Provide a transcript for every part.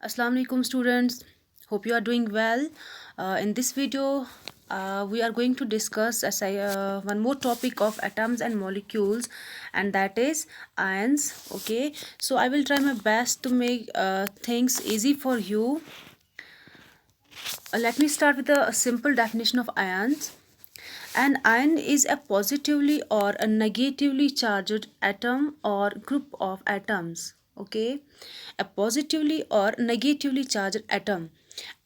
Assalamu alaikum students, hope you are doing well. In this video we are going to discuss one more topic of atoms and molecules, and that is ions. Okay, so I will try my best to make things easy for you. Let me start with a simple definition of ions. An ion is a positively or a negatively charged atom or group of atoms. Okay, a positively or negatively charged atom.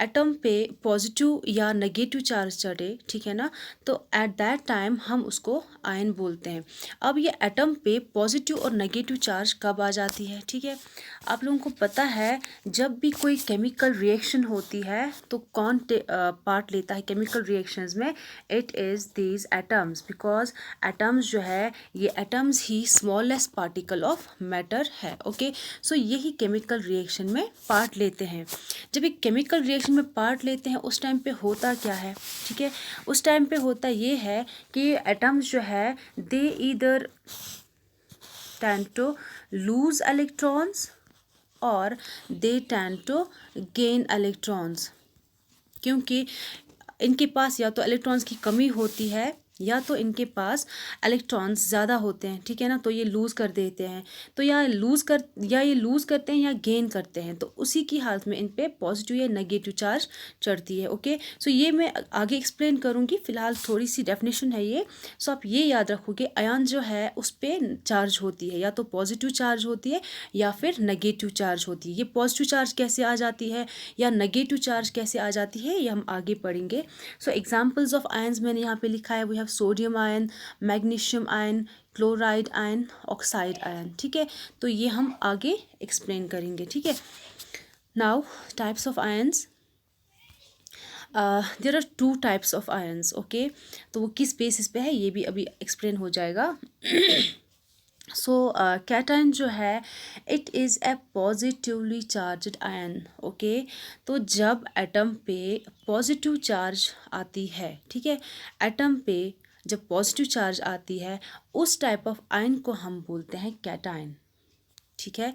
Atom पे positive या negative charge चढ़े, ठीक है ना, तो at that time हम उसको ion बोलते हैं। अब ये एटम पे पॉजिटिव और नेगेटिव चार्ज कब आ जाती है, ठीक है। आप लोगों को पता है जब भी कोई केमिकल रिएक्शन होती है तो कौन पार्ट लेता है केमिकल रिएक्शंस में? It is these atoms, because atoms जो है ये atoms he smallest particle of matter है। ओके, सो यही केमिकल रिएक्शन में पार्ट लेते हैं। जब एक केमिकल रिएक्शन में पार्ट लेते हैं उस टाइम पे होता क्या है, ठीक है, उस टाइम पे होता ये है कि एटम्स जो है they either tend to lose electrons और they tend to gain electrons, क्योंकि इनके पास या तो इलेक्ट्रॉन्स की कमी होती है या तो इनके पास इलेक्ट्रॉन्स ज़्यादा होते हैं, ठीक है ना, तो ये लूज़ कर देते हैं। तो या ये लूज़ करते हैं या गेन करते हैं, तो उसी की हालत में इन पे पॉजिटिव या नेगेटिव चार्ज चढ़ती है। ओके, सो ये मैं आगे एक्सप्लेन करूँगी, फ़िलहाल थोड़ी सी डेफिनेशन है ये। सो आप ये याद रखोगे आयन जो है उस पर चार्ज होती है, या तो पॉजिटिव चार्ज होती है या फिर नेगेटिव चार्ज होती है। ये पॉजिटिव चार्ज कैसे आ जाती है या नेगेटिव चार्ज कैसे आ जाती है ये हम आगे पढ़ेंगे। सो एग्जाम्पल्स ऑफ आयन्स मैंने यहाँ पे लिखा है, we have sodium ion, magnesium ion, chloride ion, oxide ion, ठीक है। तो ये हम आगे एक्सप्लेन करेंगे, ठीक है। Now types of ions, there are two types of ions. Okay, तो वो किस बेसिस पे है ये भी अभी एक्सप्लेन हो जाएगा। सो कैटायन जो है it is a positively charged ion. Okay, तो जब एटम पे पॉजिटिव चार्ज आती है, ठीक है, एटम पे जब पॉजिटिव चार्ज आती है उस टाइप ऑफ आयन को हम बोलते हैं कैटायन, ठीक है।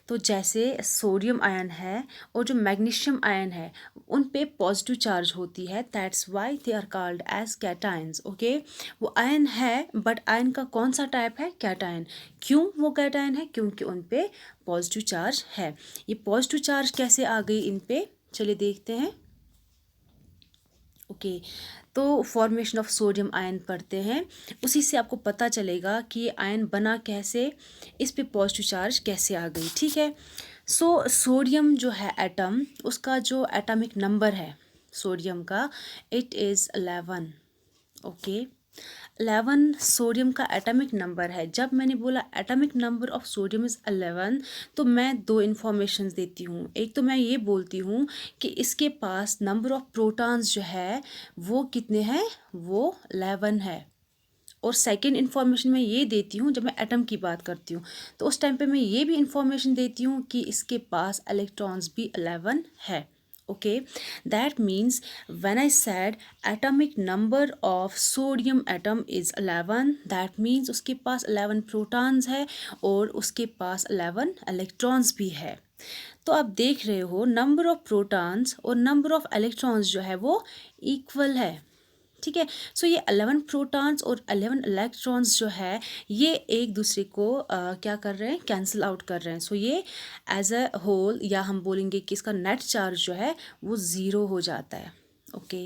तो जैसे सोडियम आयन है और जो मैग्नीशियम आयन है उन पे पॉजिटिव चार्ज होती है, that's why they are called as cations. Okay, वो आयन है बट आयन का कौन सा टाइप है? कैटायन। क्यों वो कैटायन है? क्योंकि उन पे पॉजिटिव चार्ज है। ये पॉजिटिव चार्ज कैसे आ गई इन पे, चलिए देखते हैं। ओके, तो फॉर्मेशन ऑफ सोडियम आयन पढ़ते हैं, उसी से आपको पता चलेगा कि ये आयन बना कैसे, इस पे पॉजिटिव चार्ज कैसे आ गई, ठीक है। सो सोडियम जो है एटम, उसका जो एटॉमिक नंबर है सोडियम का इट इज़ 11। ओके, 11 सोडियम का एटॉमिक नंबर है। जब मैंने बोला atomic number of sodium is 11, तो मैं दो इन्फॉर्मेशंस देती हूँ। एक तो मैं ये बोलती हूँ कि इसके पास नंबर ऑफ प्रोटॉन्स जो है वो कितने हैं, वो 11 है। और सेकंड इन्फॉर्मेशन मैं ये देती हूँ, जब मैं एटम की बात करती हूँ तो उस टाइम पे मैं ये भी इन्फॉर्मेशन देती हूँ कि इसके पास इलेक्ट्रॉन्स भी 11 है। okay, that means when I said atomic number of sodium atom is 11, that means उसके पास 11 प्रोटॉन्स है और उसके पास 11 इलेक्ट्रॉन्स भी है। तो आप देख रहे हो नंबर ऑफ प्रोटॉन्स और नंबर ऑफ इलेक्ट्रॉन्स जो है वो इक्वल है, ठीक है। सो ये 11 प्रोटॉन्स और 11 इलेक्ट्रॉन्स जो है ये एक दूसरे को क्या कर रहे हैं, कैंसिल आउट कर रहे हैं। सो ये एज अ होल, या हम बोलेंगे कि इसका नेट चार्ज जो है वो ज़ीरो हो जाता है। ओके,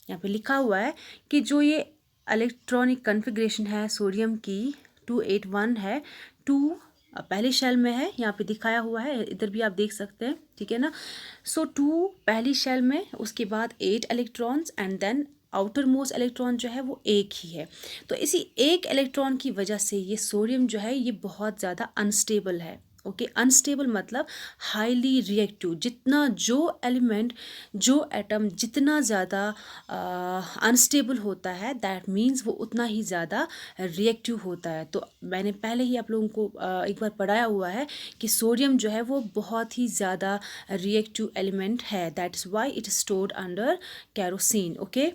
यहाँ पे लिखा हुआ है कि जो ये इलेक्ट्रॉनिक कन्फिग्रेशन है सोडियम की 281 है, 2 पहली शेल में है, यहाँ पे दिखाया हुआ है, इधर भी आप देख सकते हैं, ठीक है ना। सो 2 पहली शेल में, उसके बाद 8 electrons and then outermost electron जो है वो एक ही है। तो इसी एक इलेक्ट्रॉन की वजह से ये सोडियम जो है ये बहुत ज़्यादा अनस्टेबल है। ओके, अनस्टेबल मतलब हाईली रिएक्टिव। जितना जो एलिमेंट, जो एटम जितना ज़्यादा अनस्टेबल होता है, दैट मीन्स वो उतना ही ज़्यादा रिएक्टिव होता है। तो मैंने पहले ही आप लोगों को एक बार पढ़ाया हुआ है कि सोडियम जो है वो बहुत ही ज़्यादा रिएक्टिव एलिमेंट है, that is why it is stored under kerosene. Okay,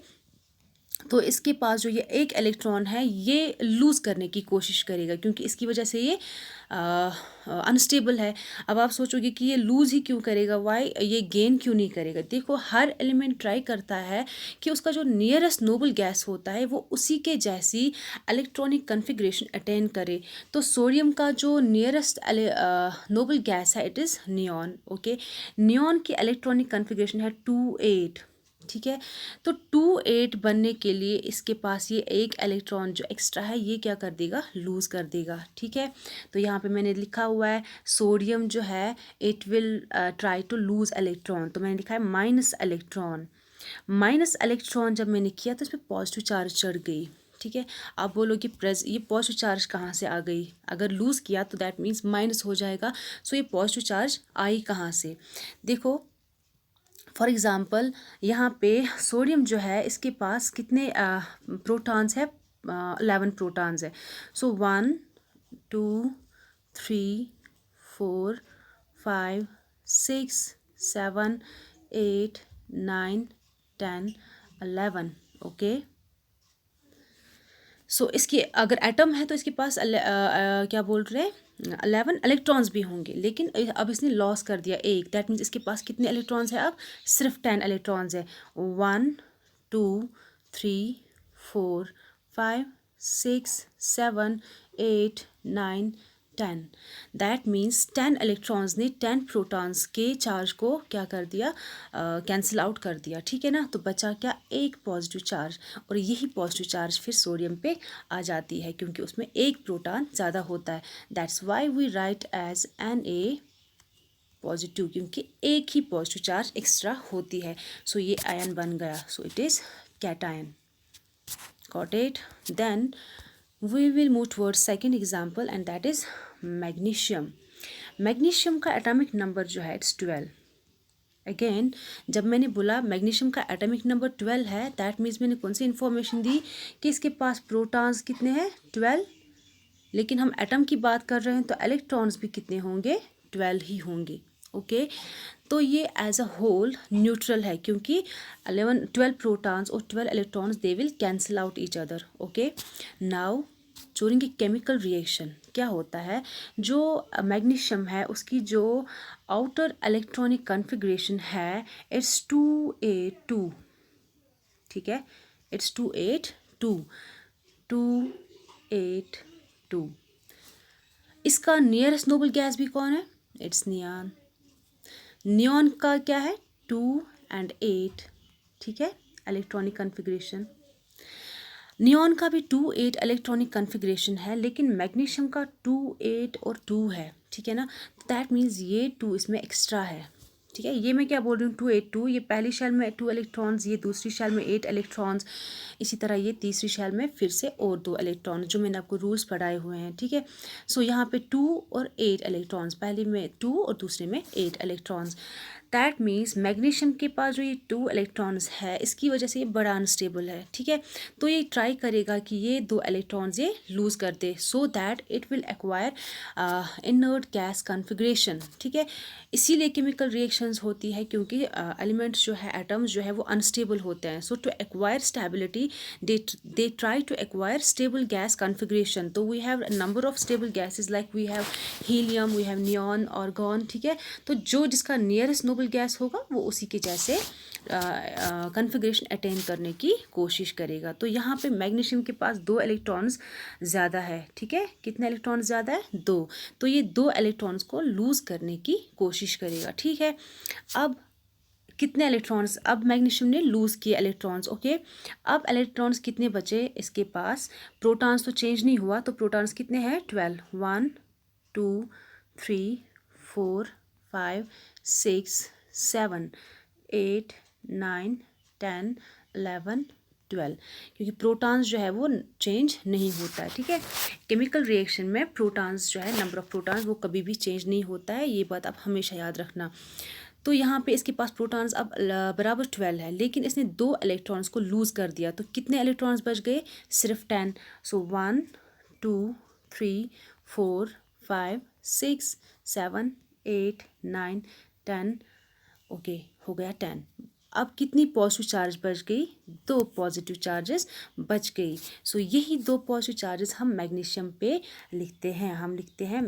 तो इसके पास जो ये एक इलेक्ट्रॉन है ये लूज़ करने की कोशिश करेगा, क्योंकि इसकी वजह से ये अनस्टेबल है। अब आप सोचोगे कि ये लूज़ ही क्यों करेगा, वाई, ये गेन क्यों नहीं करेगा। देखो, हर एलिमेंट ट्राई करता है कि उसका जो नियरेस्ट नोबल गैस होता है वो उसी के जैसी इलेक्ट्रॉनिक कन्फिग्रेशन अटेन करे। तो सोडियम का जो नियरेस्ट नोबल गैस है it is neon. Okay, neon की इलेक्ट्रॉनिक कन्फिग्रेशन है 2,8। ठीक है, तो 2,8 बनने के लिए इसके पास ये एक इलेक्ट्रॉन जो एक्स्ट्रा है ये क्या कर देगा, लूज़ कर देगा। ठीक है, तो यहाँ पे मैंने लिखा हुआ है सोडियम जो है it will try to lose electron, तो मैंने लिखा है माइनस इलेक्ट्रॉन। माइनस इलेक्ट्रॉन जब मैंने किया तो इस पर पॉजिटिव चार्ज चढ़ गई। ठीक है, आप बोलोगे ये पॉजिटिव चार्ज कहाँ से आ गई, अगर लूज़ किया तो दैट मीन्स माइनस हो जाएगा। सो ये पॉजिटिव चार्ज आई कहाँ से, देखो फॉर एग्ज़ाम्पल यहाँ पे सोडियम जो है इसके पास कितने प्रोटॉन्स है, 11 प्रोटॉन्स है। सो 1 2 3 4 5 6 7 8 9 10 11। ओके, सो इसके अगर एटम है तो इसके पास क्या बोल रहे हैं 11 इलेक्ट्रॉन्स भी होंगे, लेकिन अब इसने लॉस कर दिया एक, दैट मीन्स इसके पास कितने इलेक्ट्रॉन्स है, अब सिर्फ 10 इलेक्ट्रॉन्स है। 1 2 3 4 5 6 7 8 9 10, दैट मीन्स 10 इलेक्ट्रॉन्स ने 10 प्रोटॉन्स के चार्ज को क्या कर दिया, कैंसिल आउट कर दिया। ठीक है ना, तो बचा क्या, एक पॉजिटिव चार्ज, और यही पॉजिटिव चार्ज फिर सोडियम पे आ जाती है क्योंकि उसमें एक प्रोटॉन ज़्यादा होता है। That's why we write as Na positive, क्योंकि एक ही पॉजिटिव चार्ज एक्स्ट्रा होती है। सो ये आयन बन गया, so it is cation. Got it? Then we will move towards second example and that is magnesium. Magnesium का एटॉमिक नंबर जो है इट्स 12। अगेन जब मैंने बोला मैग्नीशियम का एटॉमिक नंबर 12 है, दैट मीन्स मैंने कौन सी इन्फॉर्मेशन दी कि इसके पास प्रोटॉन्स कितने हैं, 12, लेकिन हम एटम की बात कर रहे हैं तो इलेक्ट्रॉन्स भी कितने होंगे, 12 ही होंगे। ओके, तो ये एज अ होल न्यूट्रल है क्योंकि 12 प्रोटॉन्स और 12 electrons they will cancel out each other. Okay, now during a chemical reaction क्या होता है, जो मैग्नीशियम है उसकी जो आउटर इलेक्ट्रॉनिक कन्फिग्रेशन है इट्स 2A2। ठीक है, इट्स 2A2 2A2। इसका नियरेस्ट नोबल गैस भी कौन है, इट्स नियॉन। नियॉन का क्या है 2 and 8। ठीक है, इलेक्ट्रॉनिक कन्फिग्रेशन नियॉन का भी 2 8 इलेक्ट्रॉनिक कन्फिग्रेशन है, लेकिन मैग्नीशियम का 2 8 और 2 है। ठीक है ना, दैट मीन्स ये 2 इसमें एक्स्ट्रा है। ठीक है, ये मैं क्या बोल रही हूँ 2 8 2, ये पहली शेल में 2 इलेक्ट्रॉन्स, ये दूसरी शेल में 8 इलेक्ट्रॉन्स, इसी तरह ये तीसरी शेल में फिर से और 2 इलेक्ट्रॉन्स, जो मैंने आपको रूल्स पढ़ाए हुए हैं। ठीक है, सो यहाँ पे 2 और 8 इलेक्ट्रॉन्स, पहले में 2 और दूसरे में 8 इलेक्ट्रॉन्स। दैट मीन्स मैग्नीशियम के पास जो ये 2 इलेक्ट्रॉन्स है इसकी वजह से ये बड़ा अनस्टेबल है। ठीक है, तो ये ट्राई करेगा कि ये 2 इलेक्ट्रॉन्स ये लूज़ कर दे so that it will acquire inert gas configuration. ठीक है, इसीलिए केमिकल रिएक्शंस होती है क्योंकि एलिमेंट्स जो है एटम्स जो है वो अनस्टेबल होते हैं। So to acquire stability they try to acquire stable gas configuration. तो we have number of stable gases like we have helium, we have neon, argon. ठीक है, तो जो जिसका नियरेस्ट नोबल गैस होगा वो उसी के जैसे कन्फिग्रेशन अटेन करने की कोशिश करेगा। तो यहाँ पे मैग्नीशियम के पास 2 इलेक्ट्रॉन्स ज़्यादा है। ठीक है, कितने इलेक्ट्रॉन्स ज़्यादा है, 2, तो ये 2 इलेक्ट्रॉन्स को लूज़ करने की कोशिश करेगा। ठीक है, अब कितने इलेक्ट्रॉन्स, अब मैग्नीशियम ने लूज़ किए इलेक्ट्रॉन्स। ओके, अब इलेक्ट्रॉन्स कितने बचे इसके पास, प्रोटॉन्स तो चेंज नहीं हुआ, तो प्रोटॉन्स कितने हैं 12, 1 2 3 4 5 6 7 8 9 10 11 12, क्योंकि प्रोटॉन्स जो है वो चेंज नहीं होता है। ठीक है, केमिकल रिएक्शन में प्रोटॉन्स जो है नंबर ऑफ प्रोटॉन्स वो कभी भी चेंज नहीं होता है, ये बात आप हमेशा याद रखना। तो यहाँ पे इसके पास प्रोटॉन्स अब बराबर 12 है, लेकिन इसने 2 इलेक्ट्रॉन्स को लूज़ कर दिया, तो कितने इलेक्ट्रॉन्स बच गए, सिर्फ 10। सो 1 2 3 4 5 6 7 8 9 10। ओके, हो गया 10। अब कितनी पॉजिटिव चार्ज बच गई? 2 पॉजिटिव चार्जेस बच गई। सो यही 2 पॉजिटिव चार्जेस हम मैग्नीशियम पे लिखते हैं। हम लिखते हैं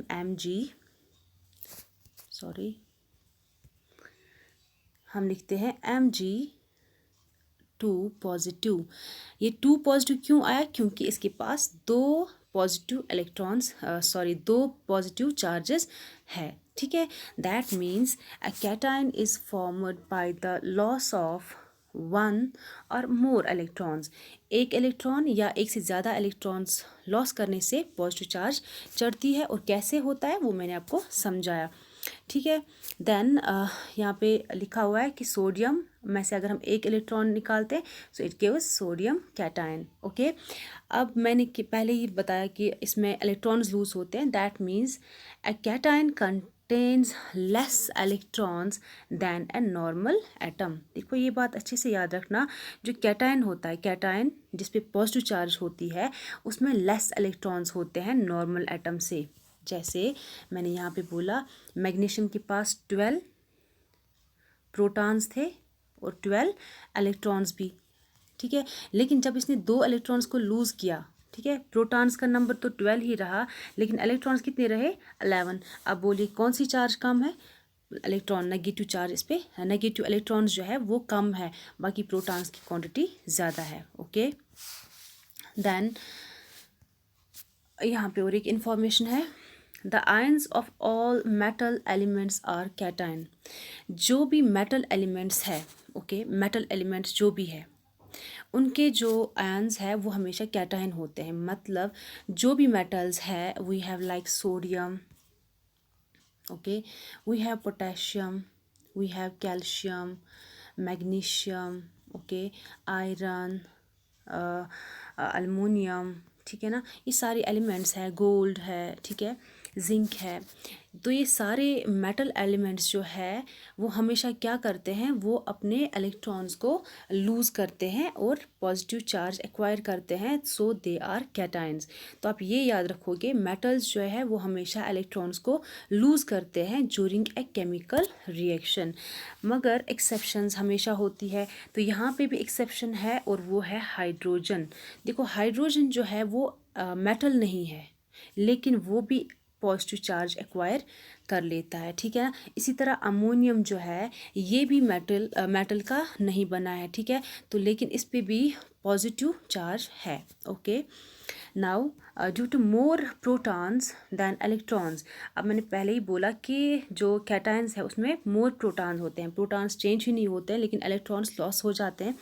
हम लिखते हैं Mg2 पॉजिटिव। ये 2 पॉजिटिव क्यों आया? क्योंकि इसके पास 2 पॉजिटिव चार्जेस है। ठीक है, that means a cation is formed by the loss of 1 और मोर इलेक्ट्रॉन्स। एक इलेक्ट्रॉन या एक से ज़्यादा इलेक्ट्रॉन्स लॉस करने से पॉजिटिव चार्ज चढ़ती है। और कैसे होता है वो मैंने आपको समझाया। ठीक है, देन यहाँ पे लिखा हुआ है कि सोडियम में से अगर हम एक इलेक्ट्रॉन निकालते हैं so it gives sodium cation. Okay, अब मैंने पहले ही बताया कि इसमें इलेक्ट्रॉन्स लूज होते हैं। That means a cation contains less electrons than a normal atom. देखो ये बात अच्छे से याद रखना, जो कैटायन होता है, कैटायन जिस पे पॉजिटिव चार्ज होती है उसमें लेस इलेक्ट्रॉन्स होते हैं नॉर्मल एटम से। जैसे मैंने यहाँ पे बोला मैग्नीशियम के पास 12 प्रोटॉन्स थे और 12 इलेक्ट्रॉन्स भी। ठीक है, लेकिन जब इसने 2 इलेक्ट्रॉन्स को लूज़ किया, ठीक है, प्रोटॉन्स का नंबर तो 12 ही रहा लेकिन इलेक्ट्रॉन्स कितने रहे? 11। अब बोलिए कौन सी चार्ज कम है? इलेक्ट्रॉन, नेगेटिव चार्ज इस पे, नेगेटिव इलेक्ट्रॉन्स जो है वो कम है, बाकी प्रोटॉन्स की क्वांटिटी ज़्यादा है। ओके, देन यहाँ पे और एक इन्फॉर्मेशन है, the ions of all metal elements are cation. जो भी मेटल एलिमेंट्स है, ओके, मेटल एलिमेंट्स जो भी है उनके जो आयन्स है वो हमेशा कैटायन होते हैं। मतलब जो भी मेटल्स है, we have like sodium, okay, we have potassium, we have calcium, magnesium, okay, iron, aluminium, ठीक है ना, ये सारे एलिमेंट्स है, गोल्ड है, ठीक है, जिंक है। तो ये सारे मेटल एलिमेंट्स जो है वो हमेशा क्या करते हैं? वो अपने इलेक्ट्रॉन्स को लूज़ करते हैं और पॉजिटिव चार्ज एक्वायर करते हैं, सो दे आर कैटायन्स। तो आप ये याद रखोगे, मेटल्स जो है वो हमेशा इलेक्ट्रॉन्स को लूज़ करते हैं ज्यूरिंग ए केमिकल रिएक्शन, मगर एक्सेप्शंस हमेशा होती है। तो यहाँ पे भी एक्सेप्शन है और वो है हाइड्रोजन। देखो हाइड्रोजन जो है वो मेटल नहीं है लेकिन वो भी पॉजिटिव चार्ज एक्वायर कर लेता है। ठीक है ना, इसी तरह अमोनियम जो है ये भी मेटल का नहीं बना है। ठीक है, तो लेकिन इस पे भी पॉजिटिव चार्ज है। Okay, now due to more protons than electrons. अब मैंने पहले ही बोला कि जो कैटायंस है उसमें मोर प्रोटॉन्स होते हैं, प्रोटॉन्स चेंज ही नहीं होते हैं लेकिन इलेक्ट्रॉन्स लॉस हो जाते हैं।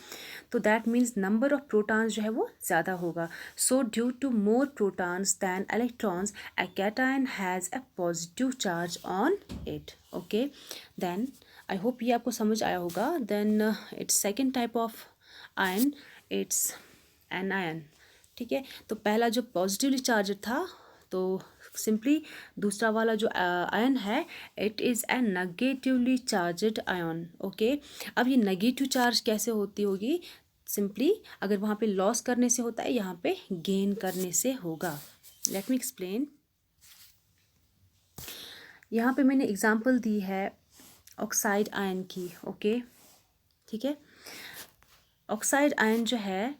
तो that means number of protons जो है वो ज़्यादा होगा। So due to more protons than electrons a cation has a positive charge on it. Okay, then I hope ये आपको समझ आया होगा। Then it's second type of ion, it's anion. ठीक है, तो पहला जो पॉजिटिवली चार्ज था, तो सिंपली दूसरा वाला जो आयन है it is a negatively charged ion. Okay, अब ये नेगेटिव चार्ज कैसे होती होगी? सिंपली अगर वहाँ पे लॉस करने से होता है, यहाँ पे गेन करने से होगा। Let me explain. यहाँ पे मैंने एग्जांपल दी है ऑक्साइड आयन की। ओके, ठीक है, ऑक्साइड आयन जो है,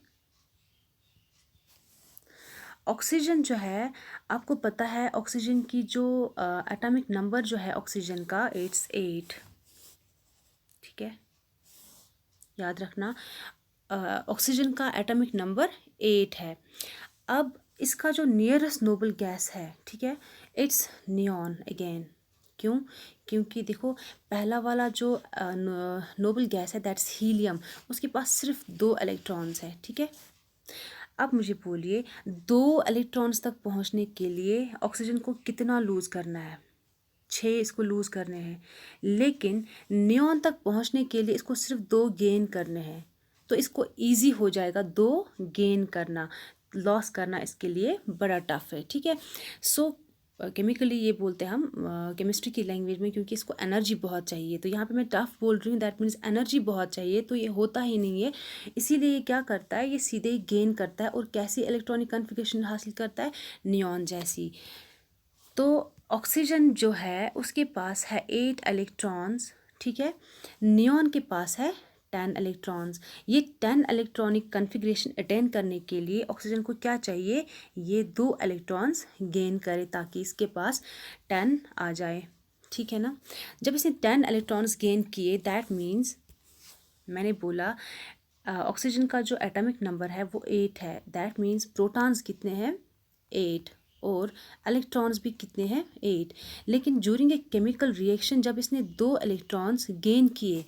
ऑक्सीजन जो है, आपको पता है ऑक्सीजन की जो एटॉमिक नंबर जो है ऑक्सीजन का, इट्स 8। ठीक है, याद रखना, ऑक्सीजन का एटॉमिक नंबर 8 है। अब इसका जो नियरेस्ट नोबल गैस है, ठीक है, इट्स नियॉन अगेन। क्यों? क्योंकि देखो पहला वाला जो नोबल गैस है दैट्स हीलियम, उसके पास सिर्फ 2 इलेक्ट्रॉन्स है। ठीक है, अब मुझे बोलिए 2 इलेक्ट्रॉन्स तक पहुंचने के लिए ऑक्सीजन को कितना लूज़ करना है? 6 इसको लूज़ करने हैं, लेकिन नियॉन तक पहुंचने के लिए इसको सिर्फ 2 गेन करने हैं। तो इसको इजी हो जाएगा 2 गेन करना, लॉस करना इसके लिए बड़ा टफ है। ठीक है, सो केमिकली ये बोलते हैं हम केमिस्ट्री की लैंग्वेज में, क्योंकि इसको एनर्जी बहुत चाहिए। तो यहाँ पे मैं टफ बोल रही हूँ, दैट मीन्स एनर्जी बहुत चाहिए, तो ये होता ही नहीं है। इसीलिए ये क्या करता है, ये सीधे ही गेन करता है। और कैसी इलेक्ट्रॉनिक कन्फिगरेशन हासिल करता है? नियॉन जैसी। तो ऑक्सीजन जो है उसके पास है 8 इलेक्ट्रॉन्स, ठीक है, नियॉन के पास है 10 इलेक्ट्रॉन्स। ये 10 इलेक्ट्रॉनिक कन्फिग्रेशन अटेन करने के लिए ऑक्सीजन को क्या चाहिए, ये 2 इलेक्ट्रॉन्स गेन करे ताकि इसके पास 10 आ जाए, ठीक है ना। जब इसने 10 इलेक्ट्रॉन्स गेन किए, दैट मीन्स मैंने बोला ऑक्सीजन का जो एटॉमिक नंबर है वो 8 है, दैट मीन्स प्रोटॉन्स कितने हैं, 8, और इलेक्ट्रॉन्स भी कितने हैं, 8। लेकिन ड्यूरिंग ए केमिकल रिएक्शन जब इसने 2 इलेक्ट्रॉन्स गेन किए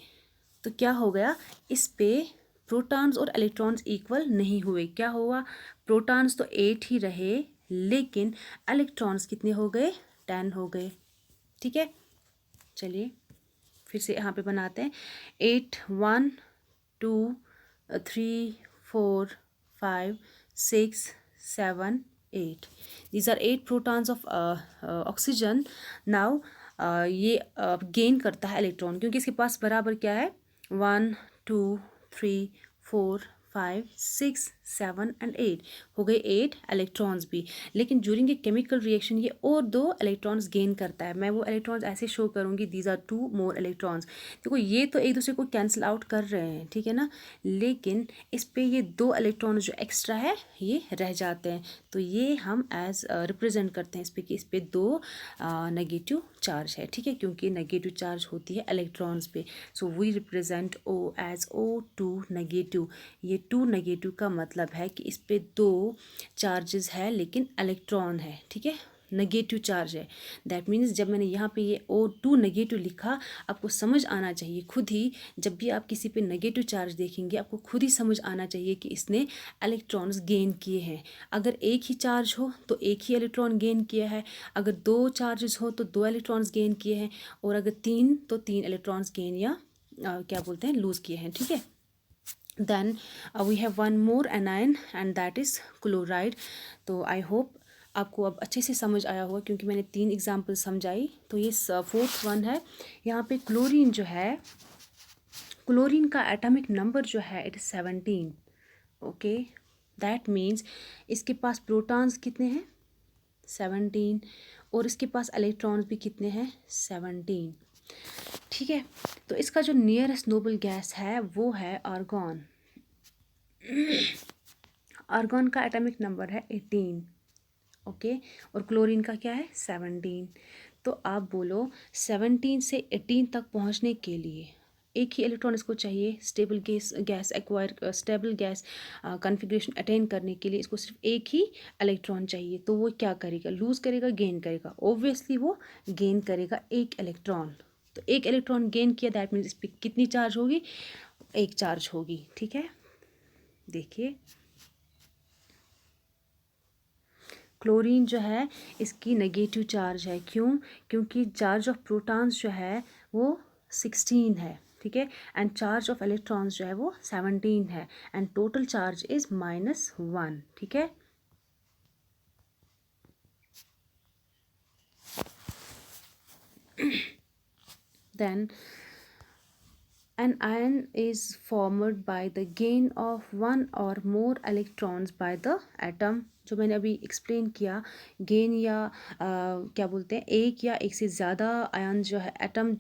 तो क्या हो गया, इस पे प्रोटॉन्स और इलेक्ट्रॉन्स इक्वल नहीं हुए। क्या हुआ, प्रोटॉन्स तो 8 ही रहे लेकिन इलेक्ट्रॉन्स कितने हो गए, 10 हो गए, ठीक है। चलिए फिर से यहाँ पे बनाते हैं, 8 1 2 3 4 5 6 7 8, these are 8 protons of oxygen. Now ये गेन करता है इलेक्ट्रॉन, क्योंकि इसके पास बराबर क्या है, 1 2 3 4 5 6 7 एंड 8, हो गए 8 इलेक्ट्रॉन्स भी। लेकिन ड्यूरिंग ए केमिकल रिएक्शन ये और 2 इलेक्ट्रॉन्स गेन करता है। मैं वो इलेक्ट्रॉन्स ऐसे शो करूँगी, दीज आर 2 मोर इलेक्ट्रॉन्स। देखो ये तो एक दूसरे को कैंसिल आउट कर रहे हैं, ठीक है ना, लेकिन इस पे ये 2 इलेक्ट्रॉन्स जो एक्स्ट्रा है ये रह जाते हैं, तो ये हम एज रिप्रेजेंट करते हैं इस पे कि इस पे 2 नेगेटिव चार्ज है, ठीक है, क्योंकि नेगेटिव चार्ज होती है इलेक्ट्रॉन्स पे। So we represent O as O2 negative. ये 2 नेगेटिव का मतलब है कि इस पे 2 चार्जेस है लेकिन इलेक्ट्रॉन है, ठीक है, नेगेटिव चार्ज है। दैट मीन्स जब मैंने यहाँ पे ये O2 नेगेटिव लिखा, आपको समझ आना चाहिए खुद ही, जब भी आप किसी पे नेगेटिव चार्ज देखेंगे आपको खुद ही समझ आना चाहिए कि इसने इलेक्ट्रॉन्स गेन किए हैं। अगर एक ही चार्ज हो तो एक ही इलेक्ट्रॉन गेन किया है, अगर 2 चार्जेस हो तो 2 इलेक्ट्रॉन्स गेन किए हैं, और अगर 3 तो 3 इलेक्ट्रॉन्स गेन या क्या बोलते हैं, लूज़ किए हैं, ठीक है। then we have one more anion and that is chloride. तो आई होप आपको अब अच्छे से समझ आया होगा, क्योंकि मैंने 3 एग्जाम्पल समझाई। तो ये 4th वन है, यहाँ पे क्लोरीन जो है, क्लोरीन का एटॉमिक नंबर जो है it is 17, okay. That means इसके पास प्रोटॉन्स कितने हैं, 17, और इसके पास इलेक्ट्रॉन्स भी कितने हैं, 17, ठीक है। तो इसका जो नियरेस्ट नोबल गैस है वो है आर्गॉन। आर्गॉन का एटॉमिक नंबर है 18, ओके, और क्लोरीन का क्या है, 17। तो आप बोलो 17 से 18 तक पहुंचने के लिए एक ही इलेक्ट्रॉन इसको चाहिए, stable gas acquire, stable gas configuration attain करने के लिए इसको सिर्फ एक ही इलेक्ट्रॉन चाहिए। तो वो क्या करेगा, लूज़ करेगा, गेन करेगा, ऑब्वियसली वो गेन करेगा एक इलेक्ट्रॉन। तो एक इलेक्ट्रॉन गेन किया, दैट मीन्स इस पर कितनी चार्ज होगी, एक चार्ज होगी, ठीक है। देखिए क्लोरीन जो है इसकी नेगेटिव चार्ज है, क्यों, क्योंकि चार्ज ऑफ प्रोटॉन्स जो है वो 16 है, ठीक है, एंड चार्ज ऑफ इलेक्ट्रॉन्स जो है वो 17 है, एंड टोटल चार्ज इज -1, ठीक है। then an ion is formed by the gain of one or more electrons by the atom। जो मैंने अभी एक्सप्लेन किया, गेन या क्या बोलते हैं, एक या एक से ज़्यादा आयन जो है, एटम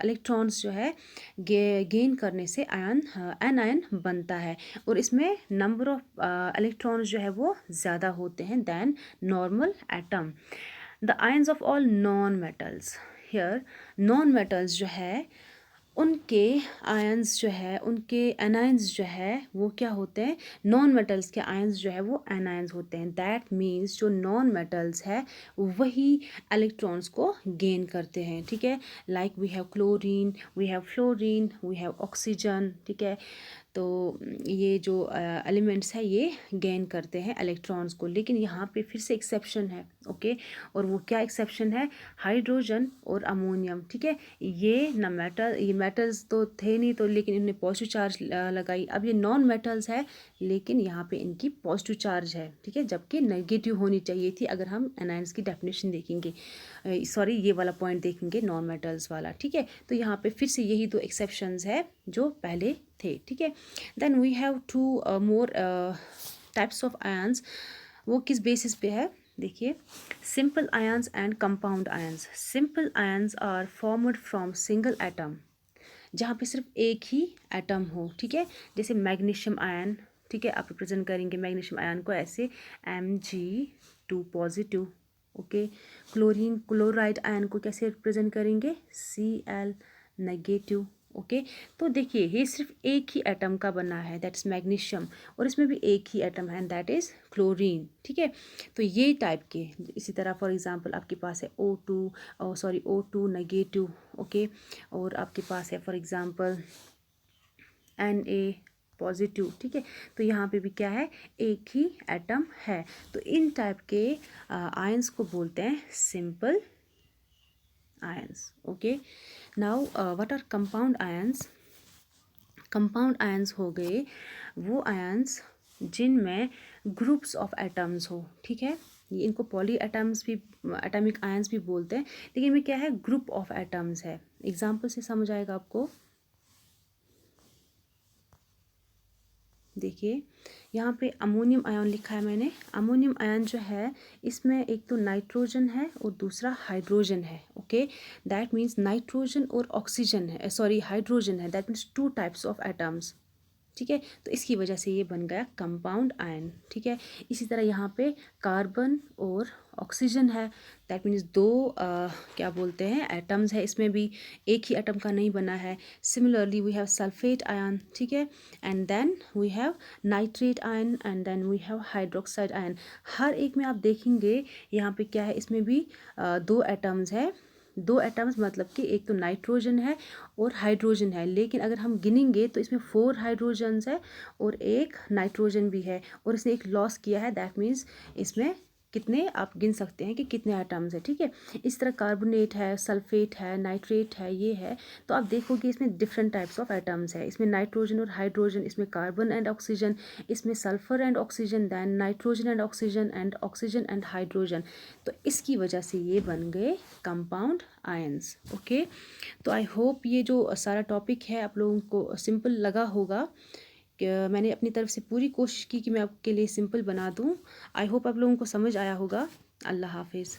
इलेक्ट्रॉन्स जो है गेन करने से आयन एन आयन बनता है, और इसमें नंबर ऑफ इलेक्ट्रॉन्स जो है वो ज़्यादा होते हैं than normal atom. The ions of all non metals, here non metals जो है उनके आयंस जो है, उनके एनायंस जो है वो क्या होते हैं, नॉन मेटल्स के आयंस जो है वो एनायंस होते हैं। दैट मीन्स जो नॉन मेटल्स है वही इलेक्ट्रॉन्स को गेन करते हैं, ठीक है। Like we have chlorine, we have fluorine, we have oxygen, ठीक है। तो ये जो एलिमेंट्स है ये गेन करते हैं इलेक्ट्रॉन्स को, लेकिन यहाँ पे फिर से एक्सेप्शन है, ओके, और वो क्या एक्सेप्शन है, हाइड्रोजन और अमोनियम, ठीक है। ये ना मेटल, ये मेटल्स तो थे नहीं, तो लेकिन इन्होंने पॉजिटिव चार्ज लगाई। अब ये नॉन मेटल्स है लेकिन यहाँ पे इनकी पॉजिटिव चार्ज है, ठीक है, जबकि नेगेटिव होनी चाहिए थी अगर हम एनायंस की डेफिनेशन देखेंगे, सॉरी ये वाला पॉइंट देखेंगे नॉन मेटल्स वाला, ठीक है। तो यहाँ पे फिर से यही 2 एक्सेप्शंस है जो पहले थे, ठीक है। Then we have 2 more types of ions. वो किस बेसिस पे है, देखिए, simple ions and compound ions. Simple ions are formed from single atom, जहाँ पे सिर्फ एक ही एटम हो, ठीक है। जैसे मैग्नीशियम आयन, ठीक है, आप रिप्रेजेंट करेंगे मैग्नीशियम आयन को ऐसे Mg2 positive, okay. Chlorine chloride ion को कैसे रिप्रेजेंट करेंगे, Cl नेगेटिव, ओके। तो देखिए ये सिर्फ एक ही एटम का बना है, दैट इज मैग्नीशियम, और इसमें भी एक ही एटम है, दैट इज क्लोरीन, ठीक है। तो ये टाइप के, इसी तरह फॉर एग्जांपल आपके पास है O2 नेगेटिव, ओके, और आपके पास है फॉर एग्जांपल Na पॉजिटिव, ठीक है। तो यहाँ पे भी क्या है, एक ही एटम है। तो इन टाइप के आयंस को बोलते हैं simple ions, okay. Now what are compound ions. Compound ions हो गए वो आयंस जिनमें ग्रुप्स ऑफ एटम्स हो, ठीक है। ये इनको पॉली एटम्स भी, एटॉमिक आयंस भी बोलते हैं, लेकिन इनमें क्या है, ग्रुप ऑफ एटम्स है। एग्जाम्पल से समझ आएगा आपको। देखिए यहाँ पे अमोनियम आयन लिखा है मैंने। अमोनियम आयन जो है इसमें एक तो नाइट्रोजन है और दूसरा हाइड्रोजन है, ओके। दैट मीन्स नाइट्रोजन और ऑक्सीजन है, सॉरी हाइड्रोजन है, that means to types of atoms, ठीक है। तो इसकी वजह से ये बन गया कंपाउंड आयन, ठीक है। इसी तरह यहाँ पे कार्बन और ऑक्सीजन है, दैट मीन्स दो क्या बोलते हैं एटम्स है, इसमें भी एक ही एटम का नहीं बना है। Similarly we have sulphate ion, ठीक है, and then we have nitrate ion, and then we have hydroxide ion. हर एक में आप देखेंगे यहाँ पे क्या है, इसमें भी दो एटम्स है, दो एटम्स मतलब कि एक तो नाइट्रोजन है और हाइड्रोजन है, लेकिन अगर हम गिनेंगे तो इसमें 4 हाइड्रोजन्स है और एक नाइट्रोजन भी है, और इसने एक लॉस किया है, दैट मीन्स इसमें कितने आप गिन सकते हैं कि कितने एटम्स है, ठीक है। इस तरह कार्बोनेट है, सल्फेट है, नाइट्रेट है, ये है। तो आप देखोगे इसमें डिफरेंट टाइप्स ऑफ एटम्स है, इसमें नाइट्रोजन और हाइड्रोजन, इसमें कार्बन एंड ऑक्सीजन, इसमें sulphur and oxygen, than nitrogen and oxygen and hydrogen. तो इसकी वजह से ये बन गए कंपाउंड आयंस, ओके। तो आई होप ये जो सारा टॉपिक है आप लोगों को सिंपल लगा होगा। मैंने अपनी तरफ से पूरी कोशिश की कि मैं आपके लिए सिंपल बना दूं। आई होप आप लोगों को समझ आया होगा। अल्लाह हाफिज़।